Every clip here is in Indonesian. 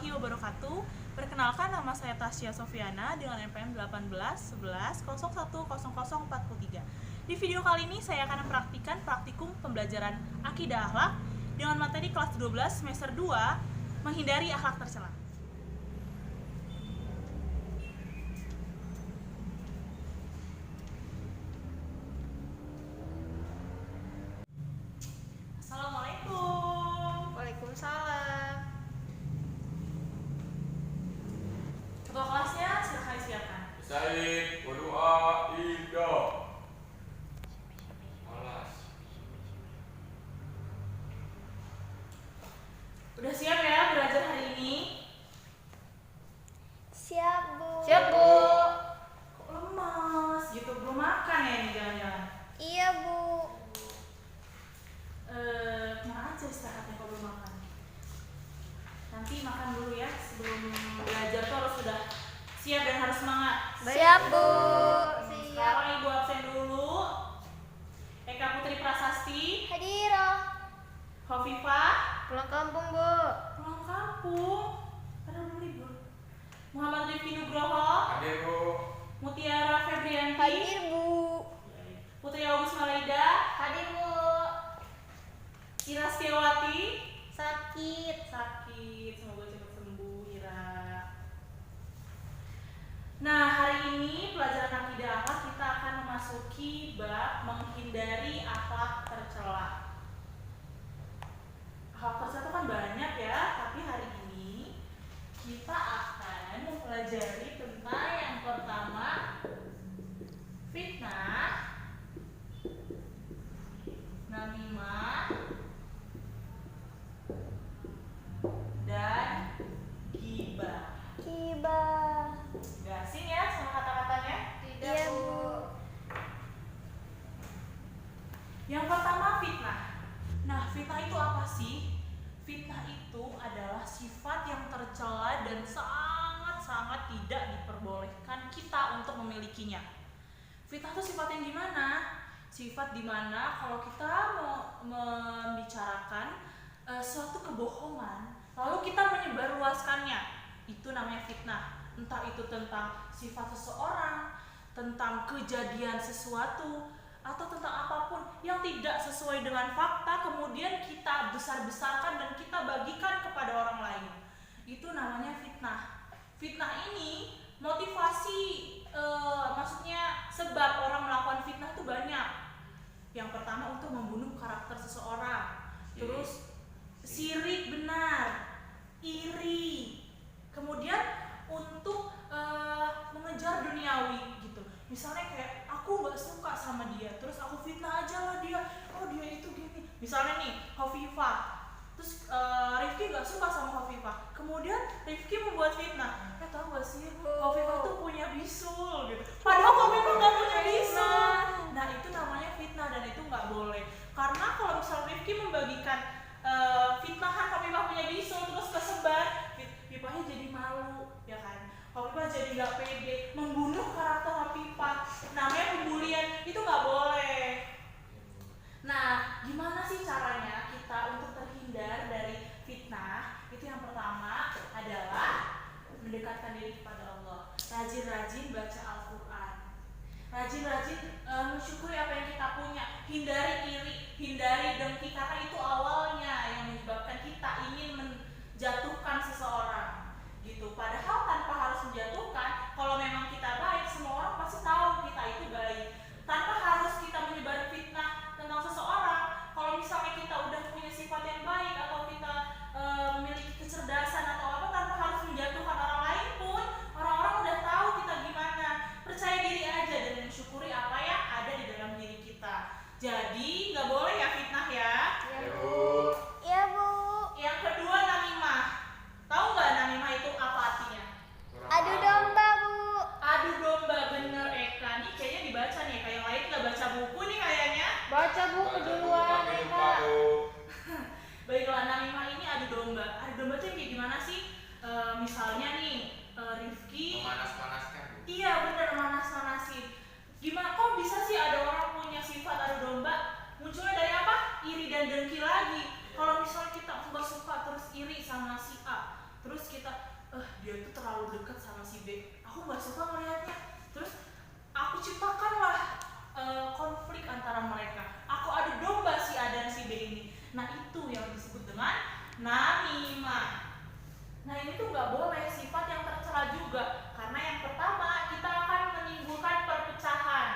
warahmatullahi wabarakatuh. Perkenalkan, nama saya Tasya Sofiana dengan NPM 1811010043. Di video kali ini saya akan mempraktikkan praktikum pembelajaran akidah akhlak dengan materi kelas 12 semester 2, menghindari akhlak tercela. Assalamualaikum. Waalaikumsalam. Ketua kelasnya silakan disiapkan. Said, berdoa, Ida. Malas. Udah siap ya belajar hari ini? Siap, Bu. Siap, Bu. Kok lemas gitu? Belum makan ya ini jangan-jangan? Iya, Bu. Kemana aja istirahatnya kalau belum makan? Nanti makan dulu ya, sebelum belajar tuh harus sudah siap dan harus semangat. Siap, Bu. Sekarang Ibu absen dulu. Eka Putri Prasasti, Hadirah. Khofifah, Pulang kampung, Bu. pulang kampung. Padahal belum libur. Muhammad Rifki Nugroho, Hadir, Bu. Mutiara Febrianti, Hadir, Bu. Putri August Malaida, Hadir, Bu. Ira Setiawati, Sakit. sakit, semoga cepat sembuh Ira. Nah, hari ini pelajaran akidah akhlak kita akan memasuki bab menghindari akhlak tercela. Akhlak tercela itu kan banyak ya, tapi hari ini kita akan mempelajari tentang yang pertama, fitnah, namimah, dan ghibah. Kibah. Gak asing ya sama kata-katanya? Iya, Bu. Yang pertama, fitnah. Nah, fitnah itu apa sih? Fitnah itu adalah sifat yang tercela dan sangat-sangat tidak diperbolehkan kita untuk memilikinya. Fitnah itu sifat yang gimana? Sifat dimana kalau kita mau membicarakan suatu kebohongan, lalu kita menyebarluaskannya, itu namanya fitnah. Entah itu tentang sifat seseorang, tentang kejadian sesuatu, atau tentang apapun yang tidak sesuai dengan fakta, kemudian kita besar-besarkan dan kita bagikan kepada orang lain. Itu namanya fitnah. Fitnah ini motivasi, maksudnya sebab orang melakukan fitnah itu banyak. Yang pertama untuk membunuh karakter seseorang, terus sirik benar, iri, kemudian untuk mengejar duniawi gitu. Misalnya kayak aku nggak suka sama dia, terus aku fitnah aja lah dia, oh dia itu gini. Misalnya nih Khofifah, terus Rifki nggak suka sama Khofifah, kemudian Rifki membuat fitnah, tahu nggak sih Khofifah tuh punya bisul gitu, padahal Khofifah nggak punya bisul. Nah itu namanya fitnah dan itu nggak boleh, karena kalau misalnya Rifki membagikan fitnahan Khofifah punya bisul terus kesebar, Khofifahnya jadi malu ya kan, Khofifah jadi nggak pede, membunuh karakter Khofifah, namanya pembulian, itu nggak boleh. Nah, gimana sih caranya kita untuk terhindar dari fitnah? Itu yang pertama adalah mendekatkan diri kepada Allah. Rajin-rajin baca Al-Quran. Rajin-rajin mensyukuri apa yang kita punya. Hindari iri, hindari dengki, karena itu awalnya yang menyebabkan kita ingin menjatuhkan seseorang. Gitu. Padahal tanpa harus menjatuhkan, kalau memang kita baik, semua orang pasti tahu kita itu baik. Tanpa harus kita menyebar fitnah tentang seseorang. Kalau misalnya kita udah punya sifat yang baik atau kita memiliki kecerdasan atau apa, tanpa harus menjatuhkan orang lain pun, orang-orang udah tahu kita gimana. Percaya diri aja dan mensyukuri apa yang ada di dalam diri kita. Jadi nggak boleh ya fitnah ya. Iya, Ya, Bu. Bu. Iya, Bu. Yang kedua, namimah. Tahu nggak namimah itu apa artinya? Adu domba, Bu. Adu domba, bener Eka. Nih kayaknya dibaca nih, kayak yang lain nggak baca buku nih kayaknya. Baca buku duluan, Pakai Eka. lupa, Bu. Baiklah, namimah ini adu domba. Adu domba itu kayak gimana sih? Misalnya nih, Rifki. Memanas-manaskan, Bu. Iya bener, manas-manasin. Gimana kok bisa sih ada orang punya sifat adu domba? Munculnya dari apa? Iri dan dengki lagi. Kalau misalnya kita nggak suka terus iri sama si A, terus kita dia tuh terlalu dekat sama si B, aku nggak suka ngelihatnya, terus aku ciptakanlah konflik antara mereka, aku adu domba si A dan si B ini. Nah itu yang disebut dengan namimah. Nah ini tuh nggak boleh, sifat yang tercela juga, karena yang pertama kita akan menimbulkan perpecahan.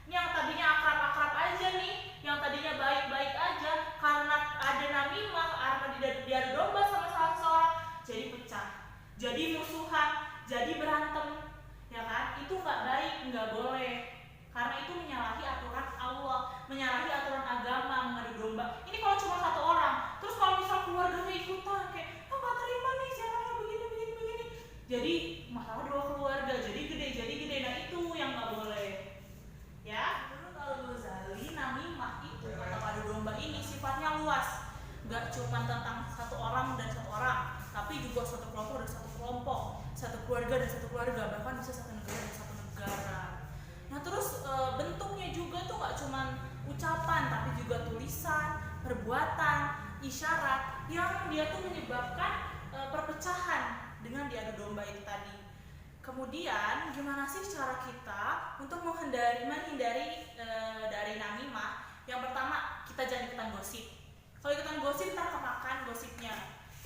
Ini yang tadinya akrab-akrab aja nih, yang tadinya baik-baik aja, karena ada namimah, karena diadu domba sama salah seorang, jadi pecah, jadi musuhan, jadi berantem, ya kan? Itu nggak baik, nggak boleh, karena itu menyalahi aturan Allah, menyalahi aturan agama, mengadu domba. Ini kalau cuma satu orang, terus kalau misal keluarganya ikutan kayak nggak terima nih si anaknya begini, jadi masalah dua keluarga, jadi gede. Nah itu yang nggak boleh. Ya, menurut Al-Ghazali, namimah itu atau adu domba ini sifatnya luas, nggak cuma tentang satu orang dan satu orang, tapi juga satu kelompok dan satu kelompok, satu keluarga dan satu keluarga, bahkan bisa satu negara dan satu negara. Nah terus bentuknya juga tuh nggak cuma ucapan, tapi juga tulisan, perbuatan, isyarat yang dia tuh menyebabkan perpecahan dengan diadu domba itu tadi. Kemudian gimana sih cara kita untuk menghindari dari namimah? Yang pertama, kita jangan ikutan gosip. Kalau ikutan gosip ntar kemakan gosipnya.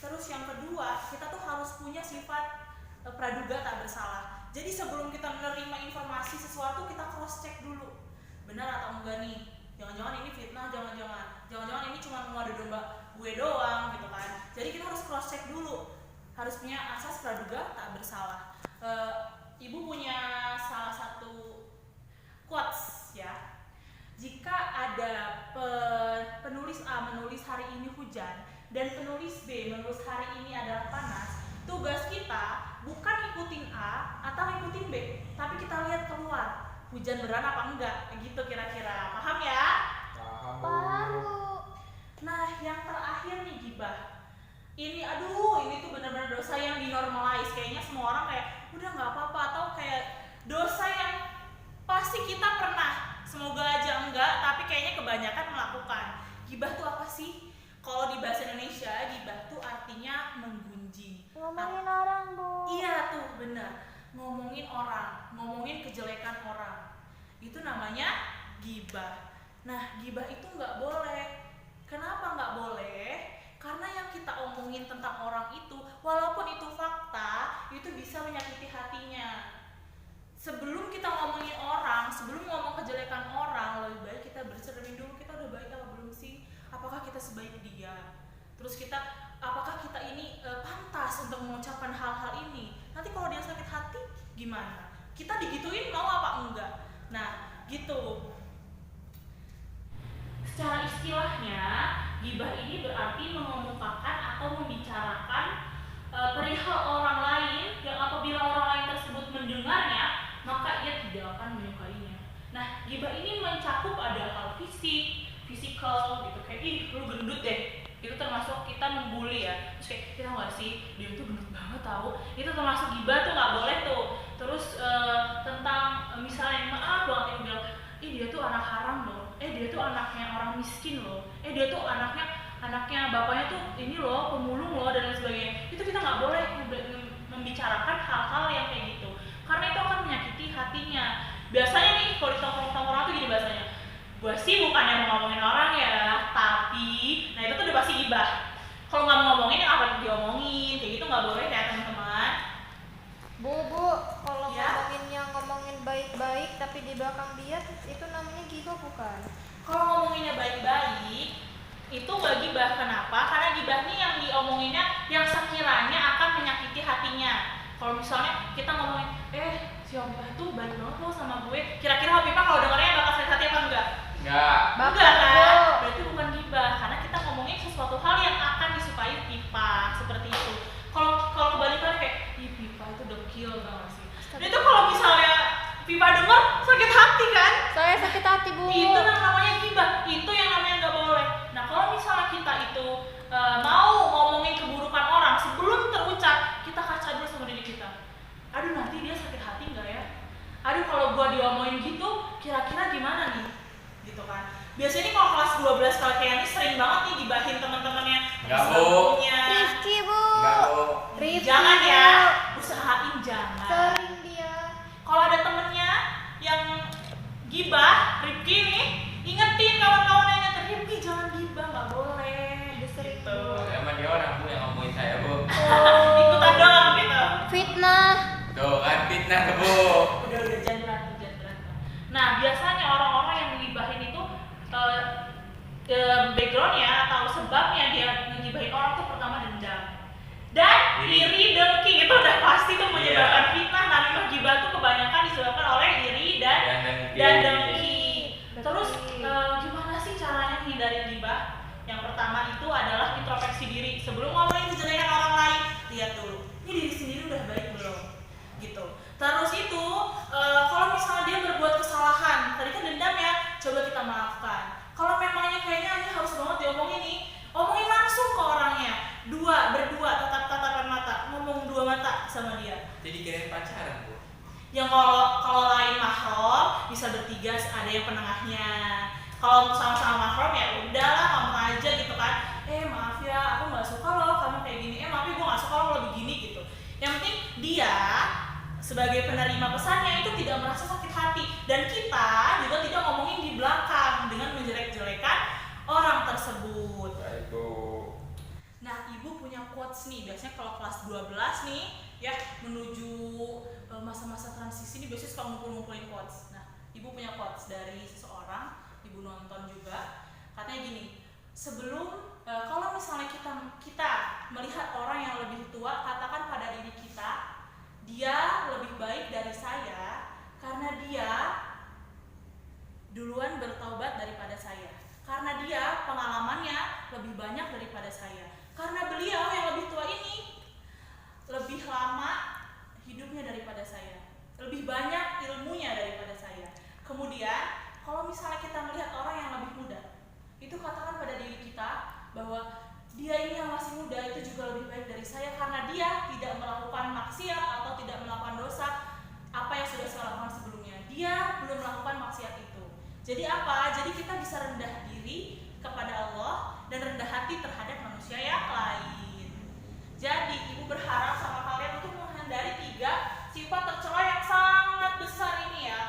Terus yang kedua, kita tuh harus punya sifat praduga tak bersalah. Jadi sebelum kita menerima informasi sesuatu, kita cross check dulu, benar atau enggak nih? Jangan-jangan ini fitnah, jangan-jangan ini cuma mau adu domba gue doang gitu kan. Jadi kita harus cross check dulu, harus punya asas praduga tak bersalah. Ibu punya salah satu quotes ya. Jika ada penulis A menulis hari ini hujan dan penulis B menulis hari ini adalah panas, tugas kita bukan ngikutin A atau ngikutin B, tapi kita lihat keluar hujan beneran apa enggak, gitu kira-kira. Paham ya? Paham. Paham, Bu. Nah yang terakhir nih gibah. Ini ini tuh benar-benar dosa yang dinormalize. Kayaknya semua orang kayak udah nggak apa-apa, atau kayak dosa yang pasti kita pernah, semoga aja enggak, tapi kayaknya kebanyakan melakukan. Gibah tuh apa sih? Kalau di bahasa Indonesia, gibah tuh artinya menggunjing. Ngomongin orang, Bu. Iya tuh benar, ngomongin orang, ngomongin kejelekan orang, itu namanya gibah. Nah gibah itu nggak boleh. Kenapa nggak boleh? Karena yang kita omongin tentang orang itu, walaupun itu fakta, itu bisa menyakiti hatinya. Sebelum kita ngomongin orang, sebelum ngomong kejelekan orang, lebih baik kita bercermin dulu, kita udah baik apa belum sih? Apakah kita sebaik dia? Terus apakah kita ini pantas untuk mengucapkan hal-hal ini? Nanti kalau dia sakit hati, gimana? Kita digituin mau apa enggak? Nah, gitu. Secara istilahnya, gibah ini berarti mengemukakan atau membicarakan perihal orang lain yang apabila orang lain tersebut mendengarnya, maka ia tidak akan menyukainya. Nah, gibah ini mencakup ada hal fisikal gitu, kayak ih lu gendut deh. Itu termasuk kita membuli ya. Terus kayak kita nggak sih, dia tuh gendut banget tahu. Itu termasuk gibah tuh nggak boleh tuh. Terus tentang misalnya maaf banget yang bilang, dia tuh anak haram loh, dia tuh anaknya orang miskin loh, dia tuh anaknya bapaknya tuh ini loh, pemulung loh, dan lain sebagainya. Itu kita nggak boleh membicarakan hal-hal yang kayak gitu, karena itu akan menyakiti hatinya. Biasanya nih kalau di tongkrong-tongkrong tuh gini bahasanya, gua sih bukannya mau ngomongin orang ya, tapi nah itu tuh udah pasti gibah. Kalau nggak mau ngomongin, apa yang diomongin, kayak gitu nggak boleh ya teman-teman. Bu, kalau Ya? ngomongin baik-baik tapi di belakang dia itu namanya gibah bukan? Kalau ngomonginnya baik-baik, itu nggak gibah. Kenapa? Karena gibah nih yang diomonginnya yang sekiranya akan menyakiti hatinya. Kalau misalnya kita ngomongin, si Om itu baik banget loh sama gue, kira-kira Om Pipa kalau dengarnya bakal sakit hati apa enggak? Enggak. Enggak kan? Bu. Berarti bukan gibah, karena kita ngomongin sesuatu hal yang akan disukai Pipa, seperti itu. Kalau kebalikannya kayak, Pipa itu dekil banget sih. Dan itu kalau misalnya Pipa dengar sakit hati kan? Saya sakit hati, Bu. Itu namanya gibah, itu yang namanya nggak boleh. Nah kalau misalnya kita itu mau ngomongin keburukan orang, sebelum terucap kita kaca dulu sama diri kita. Aduh nanti dia sakit hati nggak ya? Aduh kalau gua diomongin gitu, kira-kira gimana nih? Gitu kan. Biasanya nih kalau kelas 12 kalau kayak ini sering banget nih gibahin teman-temannya. Nggak, Bu. Rifki, Bu. Enggak, Bu. Rifki Jangan ya, Bu. usahain jangan. Sering dia. Kalau ada temennya yang gibah, Rifki nih, ingetin kawan-kawan yang ngetin Rifki jangan gibah, nggak boleh. Udah sering, Gitu. Bu. Emang dia orang Bu yang ngomongin saya Bu. Ikutan doang gitu. Fitnah. Tuh kan fitnah tuh Bu. Udah jangan berantem, jangan berantem. Nah biasanya orang-orang yang ngibahin itu backgroundnya atau sebabnya dia ngibahin orang tuh pertama dendam dan iri dengki. Itu udah pasti tuh menyebabkan fitnah. Namanya gibah tuh kebanyakan disebabkan oleh iri dan dengki. Terus gimana sih caranya hindarin gibah? Yang pertama itu adalah introspeksi diri. Sebelum ngomongin kejelekan orang lain, lihat dulu ini diri sendiri udah baik belum gitu. Terus itu kalau misalnya dia berbuat kesalahan, tadi kan dendam ya, coba kita maafkan. Kalau memangnya kayaknya ini harus banget diomongin nih, omongin langsung ke orangnya. Berdua tatapan mata, ngomong dua mata sama dia. Jadi kirain pacaran Bu. Yang kalau lain mahram bisa bertiga, ada yang penengahnya. Kalau sama-sama mahram ya udahlah ngomong aja gitu kan. Maaf ya, aku nggak suka loh kamu kayak gini. Maaf ya, gue nggak suka lo kalau begini gitu. Yang penting dia sebagai penerima pesannya itu tidak merasa sakit hati, dan kita juga tidak ngomongin di belakang dengan menjelek-jelekan orang tersebut. Baik Bu. Nah, ibu punya quotes nih, biasanya kalau kelas 12 nih ya menuju masa-masa transisi ini biasanya suka ngumpul-ngumpulin quotes. Nah, ibu punya quotes dari seseorang, ibu nonton juga, katanya gini, sebelum kalau misalnya kita melihat orang yang lebih tua, katakan pada diri kita, dia lebih baik dari saya karena dia duluan bertaubat daripada saya, karena dia pengalamannya lebih banyak daripada saya, karena beliau yang lebih tua ini lebih lama hidupnya daripada saya, lebih banyak ilmunya daripada saya. Kemudian kalau misalnya kita melihat orang yang lebih muda, itu katakan pada diri kita bahwa dia ini yang masih muda itu juga lebih baik dari saya karena dia tidak melakukan maksiat atau tidak melakukan dosa apa yang sudah saya lakukan sebelumnya. Dia belum melakukan maksiat itu. Jadi apa? Jadi kita bisa rendah diri kepada Allah dan rendah hati terhadap manusia yang lain. Jadi ibu berharap sama kalian untuk menghindari 3 sifat tercela yang sangat besar ini ya.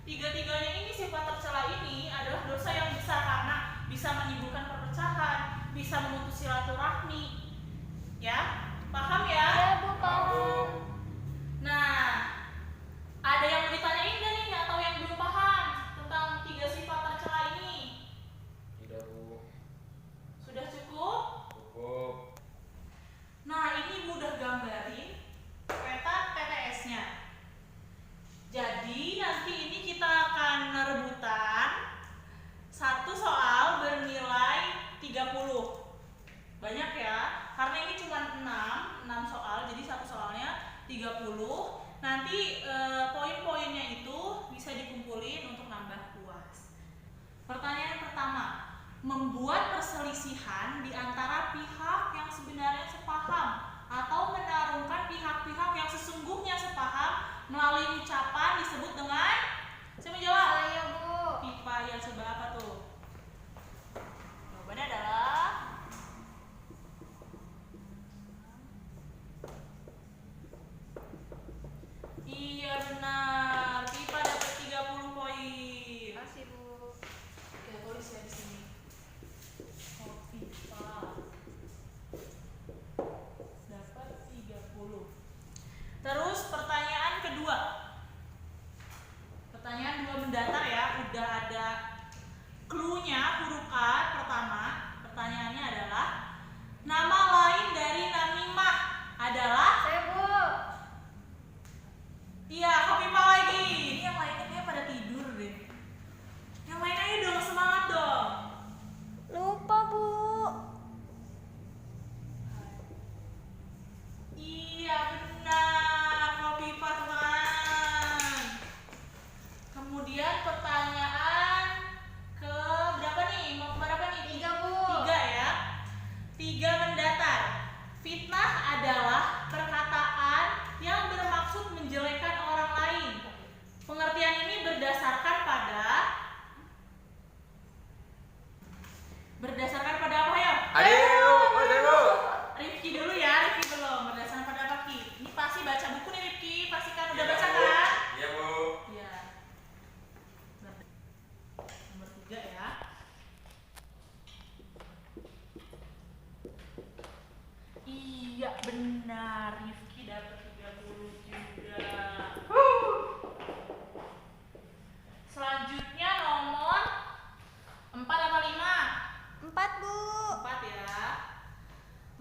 3-tiganya ini, sifat tercela ini adalah dosa yang besar karena bisa menimbulkan perpecahan, bisa memutus silaturahmi. Ya, paham ya? Ya Bu, paham. Nah, ada yang mau ditanyain gak nih atau yang belum paham tentang 3 sifat tercela ini? Tidak Bu. Sudah cukup? Cukup. Nah, ini mudah gambarin peta TTS-nya. Jadi nanti ini kita akan rebutan satu soal bernilai 30. Banyak ya, karena ini cuma 6 soal, jadi satu soalnya 30. Nanti poin-poinnya itu bisa dikumpulin untuk nambah puas. Pertanyaan pertama, membuat perselisihan di antara pihak yang sebenarnya sepaham atau menarungkan pihak-pihak yang sesungguhnya sepaham melalui ucapan disebut dengan, siapa jawab? Saya Bu. Pipa yang sebelah apa tuh? Jawabannya adalah iya benar. Pipa dapat 30 poin. Kasih Bu. Kita tulis ya di sini. Oh, Pipa dapat 30. Terus pertanyaan kedua. Pertanyaan 2 mendatar ya, udah ada Iya benar, Rifki dapat 30 juga. Selanjutnya nomor 4 atau 5? 4 Bu. 4 ya.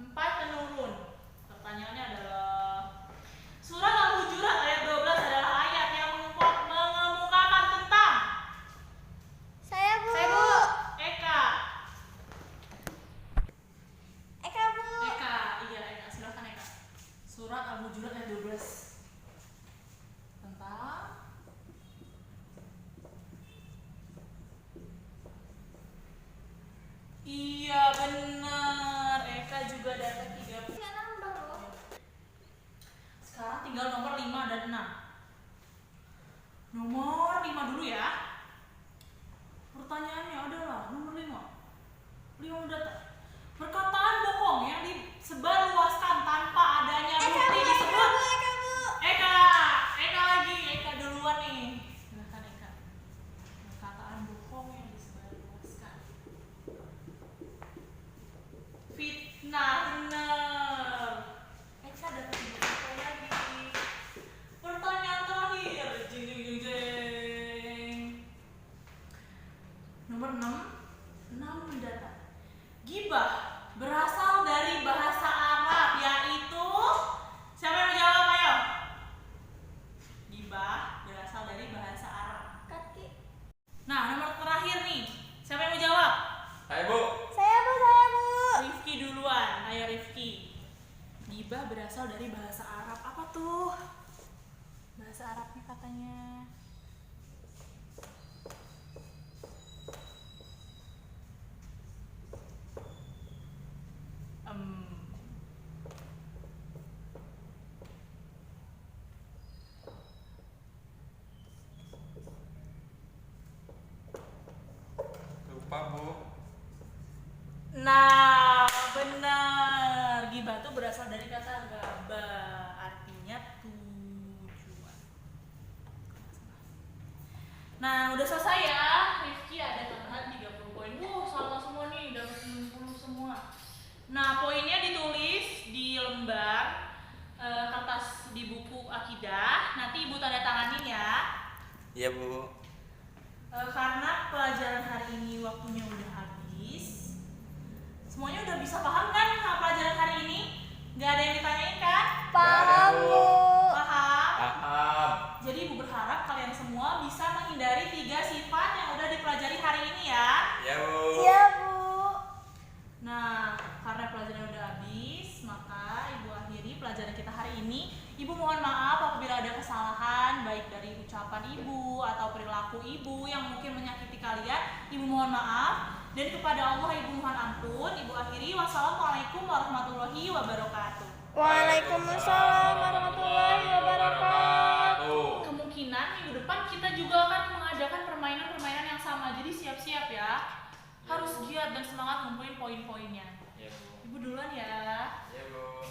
4 menurun. Pertanyaannya adalah Surat Al-Hujurat ayat 12 adalah ayat yang mengemukakan tentang Saya Bu. Eka. Eka Bu. Eka, iya Eka, silakan Eka. Surat Al-Hujurat ayat 12 tentang Iya benar, Eka juga dapat 30. Ya nambah loh. Sekarang tinggal nomor 5 dan 6. Nomor 5 dulu ya. Pertanyaannya adalah nomor 5. 5 data. Perkataan bohong yang disebarluaskan tanpa adanya bukti disebut. Eka Bu. Eka, Eka lagi, Eka duluan nih. Silakan Eka. Perkataan bohong yang disebarluaskan. Fitnah, benar. Eka dapat 3 poin lagi. Pertanyaan terakhir, jeng jeng jeng jeng. Nomor 6 mendatang. Gibah berasal dari bahasa Arab yaitu siapa yang menjawab ayo? Gibah berasal dari bahasa Arab. Kaki. Nah, nomor terakhir nih. Siapa yang mau jawab? Hai Bu. Saya Bu. Rifki duluan. Ayo Rifki. Gibah berasal dari bahasa Arab. Apa tuh? Bahasa Arabnya katanya. Lupa Bu. Nah, benar. Gibah itu berasal dari kata gabah, artinya tujuan. Nah, udah selesai ya. Rifki ada tambahan 30 poin. Sama semua nih, dapat 60 semua. Nah, poinnya ditulis di lembar kertas di buku akidah. Nanti Ibu tanda tanganin ya. Iya Bu. Karena pelajaran hari ini waktunya udah habis. Semuanya udah bisa paham kan pelajaran hari ini? Gak ada yang ditanyain kan? Paham Bu. Paham? Paham. Jadi Ibu berharap kalian semua bisa menghindari 3 sifat yang udah dipelajari hari ini ya. Iya Bu. Iya Bu. Nah, karena pelajaran udah habis, maka Ibu akhiri pelajaran kita hari ini. Ibu mohon maaf apabila ada kesalahan baik dari ucapan Ibu atau perilaku Ibu yang mungkin menyakiti kalian. Ibu mohon maaf dan kepada Allah Ibu mohon ampun. Ibu akhiri wassalamualaikum warahmatullahi wabarakatuh. Waalaikumsalam warahmatullahi wabarakatuh. Kemungkinan minggu depan kita juga akan mengadakan permainan-permainan yang sama. Jadi siap-siap ya. Harus giat dan semangat ngumpulin poin-poinnya. Iya Bu. Ibu duluan ya. Iya Bu.